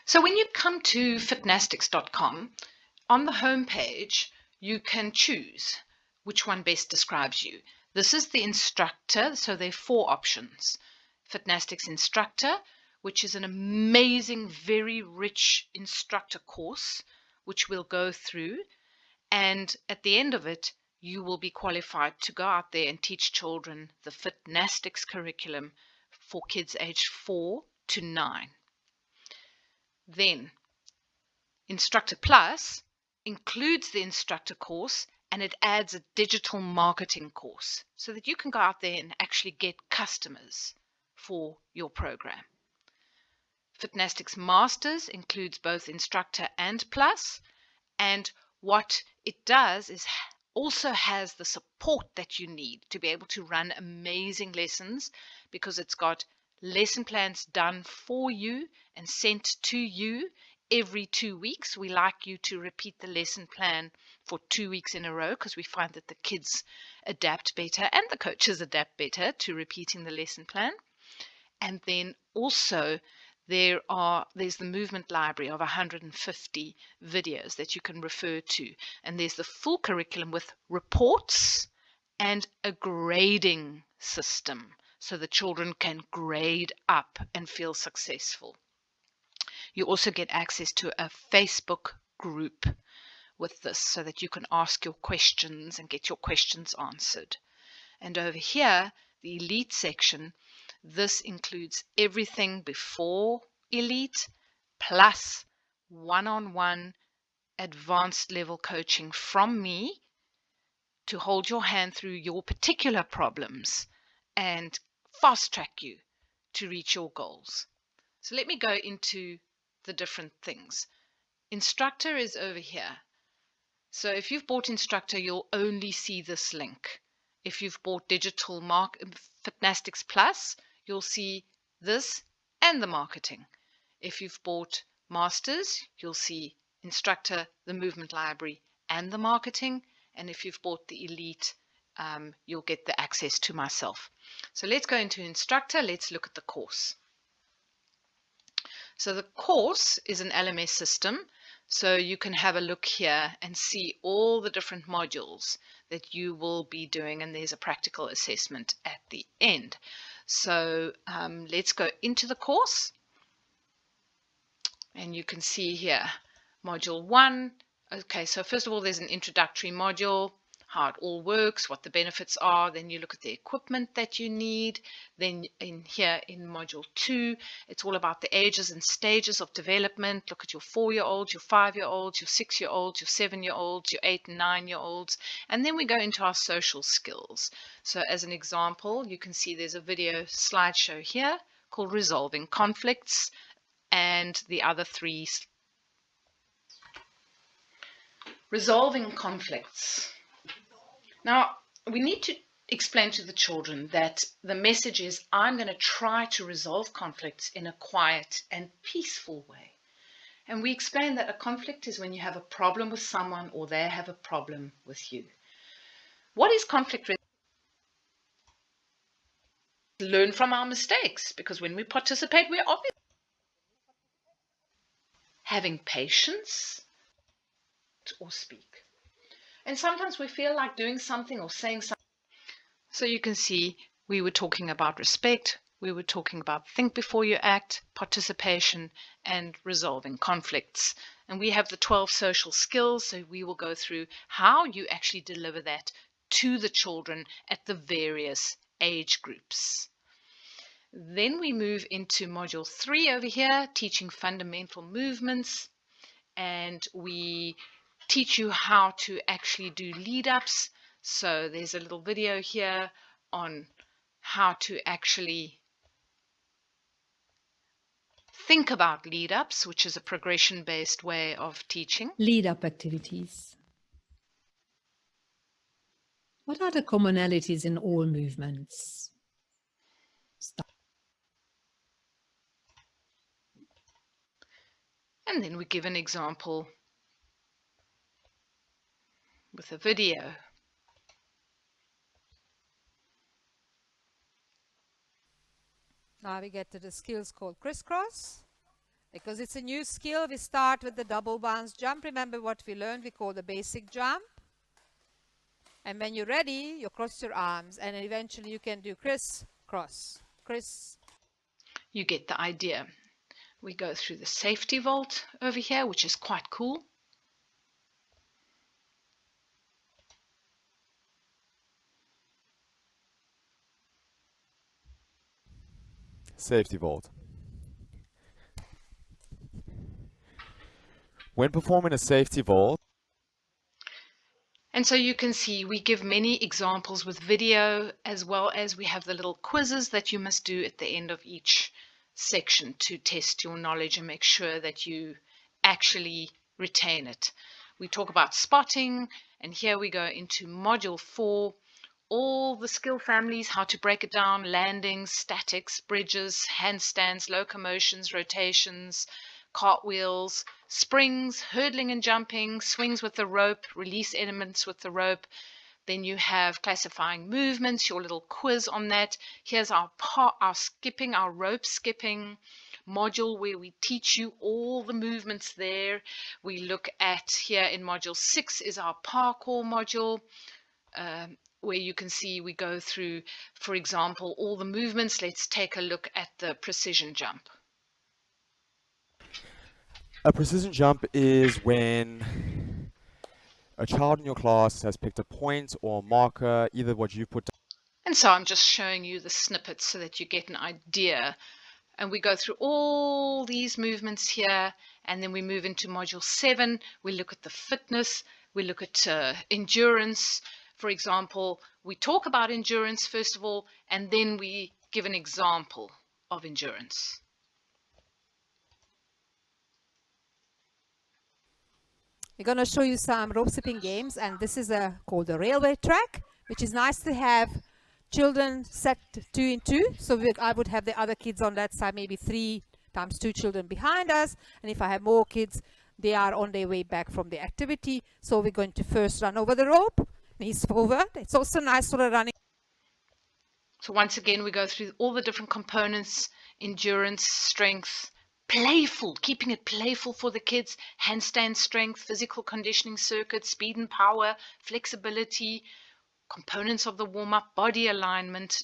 So when you come to fitnastix.com, on the home page, you can choose which one best describes you. This is the instructor, so there are 4 options. Fitnastix Instructor, which is an amazing, very rich instructor course, which we'll go through. And at the end of it, you will be qualified to go out there and teach children the Fitnastix curriculum for kids aged 4 to 9. Then, Instructor Plus includes the instructor course, and it adds a digital marketing course so that you can go out there and actually get customers for your program. Fitnastix Masters includes both instructor and plus, and what it does is also has the support that you need to be able to run amazing lessons, because it's got lesson plans done for you and sent to you every 2 weeks. We like you to repeat the lesson plan for 2 weeks in a row, because we find that the kids adapt better and the coaches adapt better to repeating the lesson plan. And then also there's the movement library of 150 videos that you can refer to. And there's the full curriculum with reports and a grading system so the children can grade up and feel successful. You also get access to a Facebook group with this so that you can ask your questions and get your questions answered. And over here, the elite section, this includes everything before elite plus one-on-one advanced level coaching from me to hold your hand through your particular problems and fast track you to reach your goals. So let me go into the different things. Instructor is over here. So if you've bought instructor, you'll only see this link. If you've bought digital Fitnastix Plus, you'll see this and the marketing. If you've bought Masters, you'll see instructor, the movement library, and the marketing. And if you've bought the Elite, you'll get the access to myself. So let's go into instructor. Let's look at the course. So the course is an LMS system. So you can have a look here and see all the different modules that you will be doing, and there's a practical assessment at the end. So let's go into the course, and you can see here module 1. Okay, so first of all, there's an introductory module, how it all works, what the benefits are. Then you look at the equipment that you need. Then in here in module 2, it's all about the ages and stages of development. Look at your 4-year-olds, your 5-year-olds, your 6-year-olds, your 7-year-olds, your 8 and 9-year-olds. And then we go into our social skills. So as an example, you can see there's a video slideshow here called Resolving Conflicts, and the other 3. Resolving conflicts. Now, we need to explain to the children that the message is, I'm going to try to resolve conflicts in a quiet and peaceful way. And we explain that a conflict is when you have a problem with someone or they have a problem with you. What is conflict? Learn from our mistakes, because when we participate, we're obviously having patience or speak. And sometimes we feel like doing something or saying something. So you can see we were talking about respect, we were talking about think before you act, participation, and resolving conflicts. And we have the 12 social skills, so we will go through how you actually deliver that to the children at the various age groups. Then we move into module 3 over here, teaching fundamental movements, and we teach you how to actually do lead-ups. So there's a little video here on how to actually think about lead-ups, which is a progression-based way of teaching. Lead-up activities. What are the commonalities in all movements? And then we give an example with a video. Now we get to the skills called crisscross. Because it's a new skill, we start with the double bounce jump. Remember what we learned, we call the basic jump. And when you're ready, you cross your arms, and eventually you can do criss, cross, criss. You get the idea. We go through the safety vault over here, which is quite cool. Safety vault. When performing a safety vault, And so you can see we give many examples with video, as well as we have the little quizzes that you must do at the end of each section to test your knowledge and make sure that you actually retain it. We talk about spotting, and here we go into module 4, all the skill families, how to break it down: landings, statics, bridges, handstands, locomotions, rotations, cartwheels, springs, hurdling and jumping, swings with the rope, release elements with the rope. Then you have classifying movements, your little quiz on that. Here's our skipping, our rope skipping module, where we teach you all the movements there. We look at here in module 6 is our parkour module, where you can see we go through, for example, all the movements. Let's take a look at the precision jump. a precision jump is when a child in your class has picked a point or a marker, either what you've put down. And so I'm just showing you the snippets so that you get an idea. And we go through all these movements here, and then we move into module 7. We look at the fitness, we look at endurance. For example, we talk about endurance first of all, and then we give an example of endurance. We're going to show you some rope skipping games, and this is called a railway track, which is nice to have children set 2 in 2. So I would have the other kids on that side, maybe 3 times 2 children behind us. And if I have more kids, they are on their way back from the activity. So we're going to first run over the rope, knees forward. It's also nice for a running. So once again, we go through all the different components: endurance, strength, playful, keeping it playful for the kids, handstand strength, physical conditioning circuit, speed and power, flexibility, components of the warm-up, body alignment,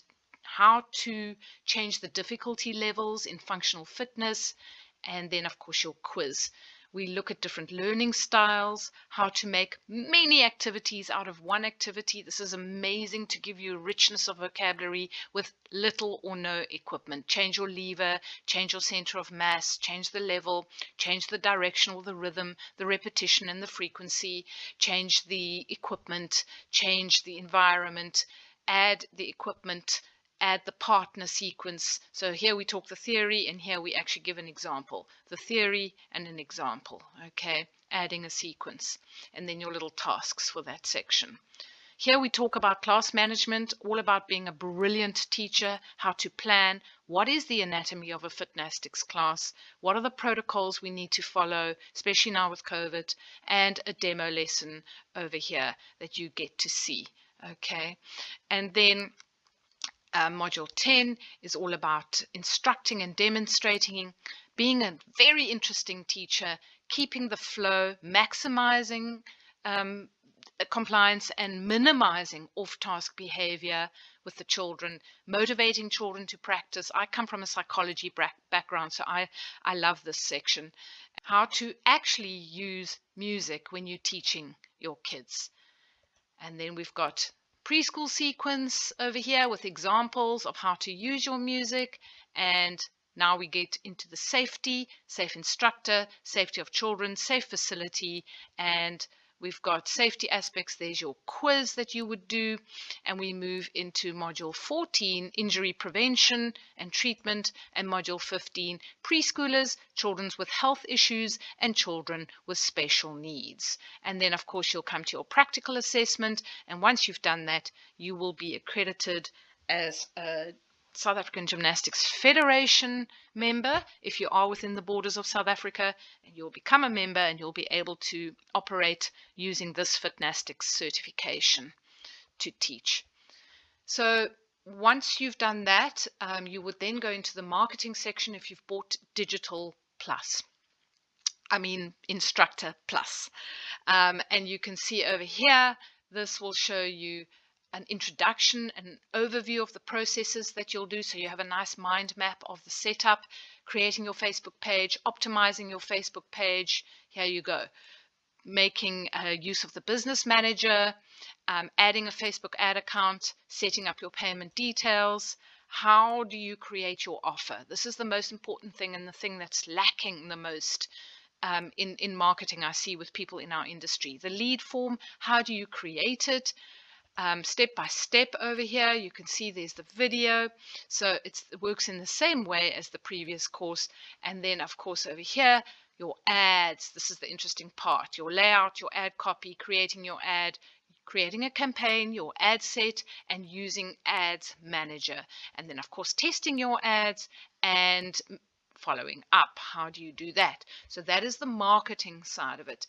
how to change the difficulty levels in functional fitness, and then of course your quiz. We look at different learning styles, how to make many activities out of one activity. This is amazing to give you a richness of vocabulary with little or no equipment. Change your lever, change your center of mass, change the level, change the direction or the rhythm, the repetition and the frequency, change the equipment, change the environment, add the equipment, add the partner sequence. So here we talk the theory, and here we actually give an example. The theory and an example, okay? Adding a sequence, and then your little tasks for that section. Here we talk about class management, all about being a brilliant teacher, how to plan, what is the anatomy of a Fitnastix class, what are the protocols we need to follow, especially now with COVID, and a demo lesson over here that you get to see, okay? And then module 10 is all about instructing and demonstrating, being a very interesting teacher, keeping the flow, maximizing compliance and minimizing off-task behavior with the children, motivating children to practice. I come from a psychology background, so I love this section. How to actually use music when you're teaching your kids. And then we've got preschool sequence over here with examples of how to use your music. And now we get into the safety, safe instructor, safety of children, safe facility, and we've got safety aspects. There's your quiz that you would do. And we move into module 14, injury prevention and treatment, and module 15, preschoolers, children with health issues, and children with special needs. And then, of course, you'll come to your practical assessment. And once you've done that, you will be accredited as a South African Gymnastics Federation member if you are within the borders of South Africa, and you'll become a member and you'll be able to operate using this Fitnastix certification to teach. So once you've done that, you would then go into the marketing section if you've bought digital plus. I mean Instructor Plus. And you can see over here, this will show you an introduction, an overview of the processes that you'll do. So you have a nice mind map of the setup, creating your Facebook page, optimizing your Facebook page. Here you go. Making use of the business manager, adding a Facebook ad account, setting up your payment details. How do you create your offer? This is the most important thing, and the thing that's lacking the most in marketing, I see with people in our industry. The lead form, how do you create it? Step by step over here, you can see there's the video. So it works in the same way as the previous course. And then, of course, over here, your ads. This is the interesting part. Your layout, your ad copy, creating your ad, creating a campaign, your ad set, and using Ads Manager. And then, of course, testing your ads and following up. How do you do that? So that is the marketing side of it.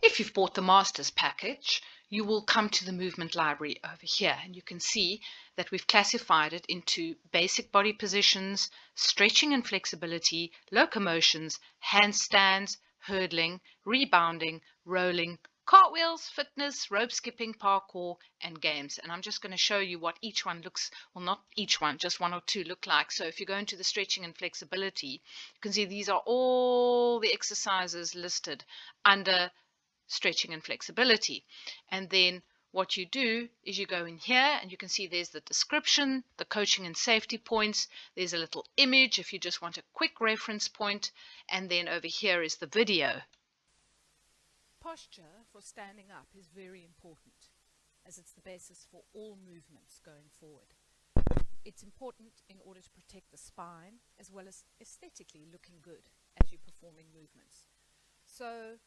If you've bought the Masters package, you will come to the movement library over here, and you can see that we've classified it into basic body positions, stretching and flexibility, locomotions, handstands, hurdling, rebounding, rolling, cartwheels, fitness, rope skipping, parkour, and games. And I'm just going to show you what each one looks, well, not each one, just one or two look like. So if you go into the stretching and flexibility, you can see these are all the exercises listed under stretching and flexibility. And then what you do is you go in here and you can see there's the description, the coaching and safety points. There's a little image if you just want a quick reference point. And then over here is the video. Posture for standing up is very important, as it's the basis for all movements going forward. It's important in order to protect the spine as well as aesthetically looking good as you're performing movements. So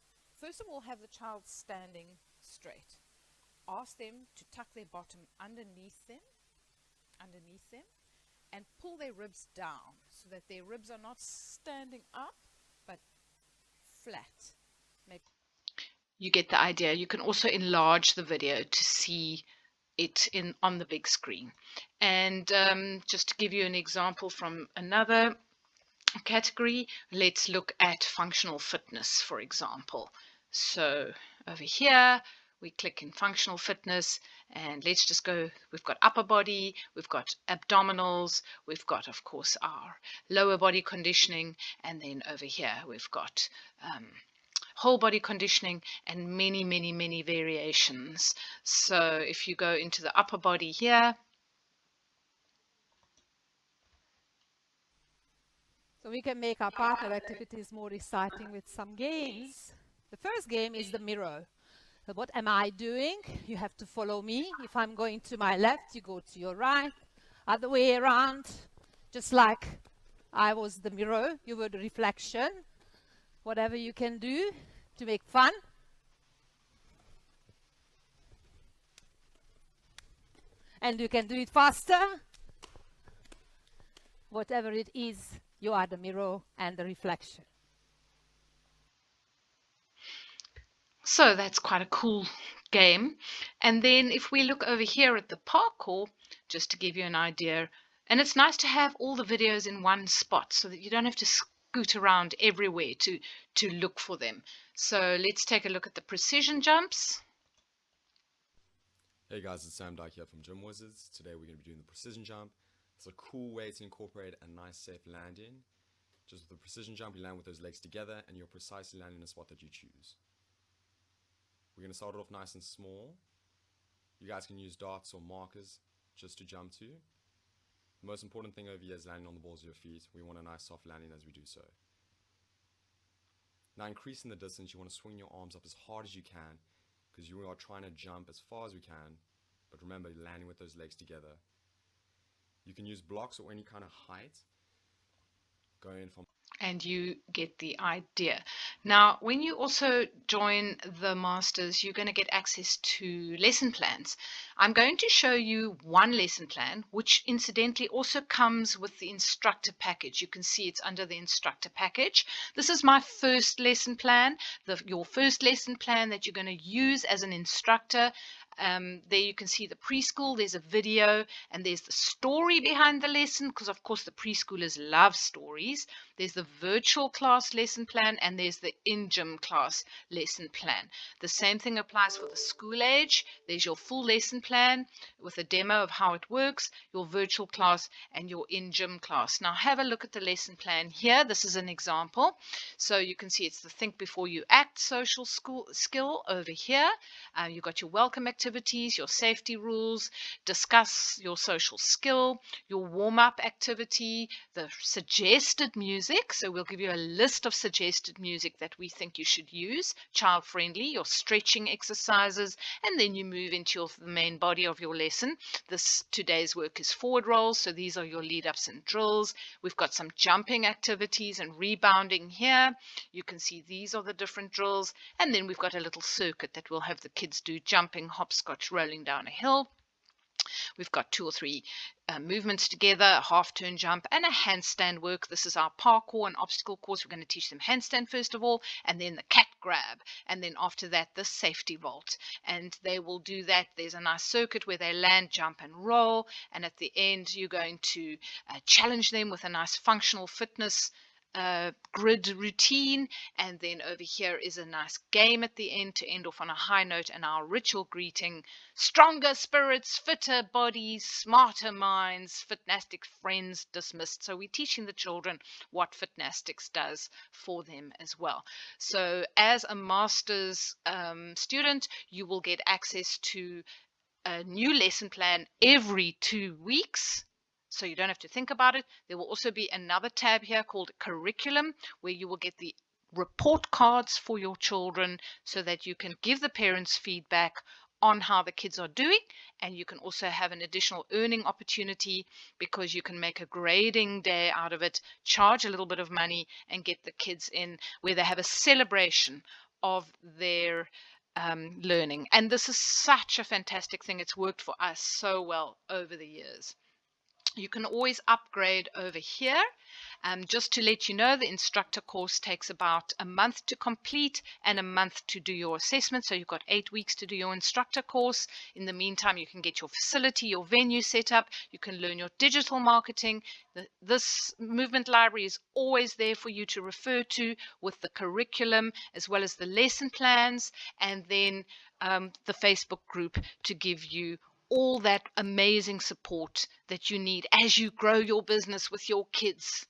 first of all, have the child standing straight. Ask them to tuck their bottom underneath them, and pull their ribs down so that their ribs are not standing up but flat. You get the idea. You can also enlarge the video to see it on the big screen. And just to give you an example from another category, let's look at functional fitness, for example. So over here, we click in functional fitness, and let's just go. We've got upper body, we've got abdominals, we've got, of course, our lower body conditioning, and then over here we've got whole body conditioning and many, many, many variations. So if you go into the upper body here, so we can make our partner activities more exciting with some games. The first game is the mirror. So what am I doing? You have to follow me. If I'm going to my left, you go to your right. Other way around, just like I was the mirror, you were the reflection. Whatever you can do to make fun. And you can do it faster. Whatever it is, you are the mirror and the reflection. So that's quite a cool game. And then if we look over here at the parkour, just to give you an idea, and it's nice to have all the videos in one spot so that you don't have to scoot around everywhere to look for them. So let's take a look at the precision jumps. Hey guys, it's Sam Dyke here from Gym Wizards. Today we're going to be doing the precision jump. It's a cool way to incorporate a nice safe landing. Just with the precision jump, you land with those legs together and you're precisely landing in a spot that you choose. We're going to start it off nice and small. You guys can use darts or markers just to jump to. The most important thing over here is landing on the balls of your feet. We want a nice soft landing as we do so. Now increasing the distance, you want to swing your arms up as hard as you can because you are trying to jump as far as we can, but remember, landing with those legs together. You can use blocks or any kind of height going from, and you get the idea. Now, when you also join the Masters, you're going to get access to lesson plans. I'm going to show you one lesson plan, which incidentally also comes with the instructor package. You can see it's under the instructor package. This is my first lesson plan, your first lesson plan that you're going to use as an instructor There you can see the preschool. There's a video and there's the story behind the lesson, because of course the preschoolers love stories. There's the virtual class lesson plan, and there's the in-gym class lesson plan. The same thing applies for the school age. There's your full lesson plan with a demo of how it works, your virtual class and your in-gym class. Now have a look at the lesson plan here. This is an example. So you can see it's the think before you act social skill over here. You've got your welcome activities, your safety rules, discuss your social skill, your warm-up activity, the suggested music. So we'll give you a list of suggested music that we think you should use, child-friendly, your stretching exercises, and then you move into the main body of your lesson. Today's work is forward rolls, so these are your lead-ups and drills. We've got some jumping activities and rebounding here. You can see these are the different drills, and then we've got a little circuit that we'll have the kids do, jumping, hopscotch, rolling down a hill. We've got 2 or 3 movements together, a half turn jump and a handstand work. This is our parkour and obstacle course. We're going to teach them handstand first of all, and then the cat grab, and then after that the safety vault. And they will do that. There's a nice circuit where they land, jump and roll, and at the end you're going to challenge them with a nice functional fitness grid routine, and then over here is a nice game at the end to end off on a high note, and our ritual greeting: stronger spirits, fitter bodies, smarter minds, Fitnastix friends dismissed. So we're teaching the children what Fitnastix does for them as well. So as a master's student, you will get access to a new lesson plan every 2 weeks. So you don't have to think about it. There will also be another tab here called curriculum, where you will get the report cards for your children so that you can give the parents feedback on how the kids are doing, and you can also have an additional earning opportunity because you can make a grading day out of it, charge a little bit of money, and get the kids in where they have a celebration of their learning. And this is such a fantastic thing. It's worked for us so well over the years. You can always upgrade over here. Just to let you know, the instructor course takes about a month to complete and a month to do your assessment. So you've got 8 weeks to do your instructor course. In the meantime, you can get your facility, your venue set up. You can learn your digital marketing. This movement library is always there for you to refer to with the curriculum as well as the lesson plans, and then the Facebook group to give you all that amazing support that you need as you grow your business with your kids.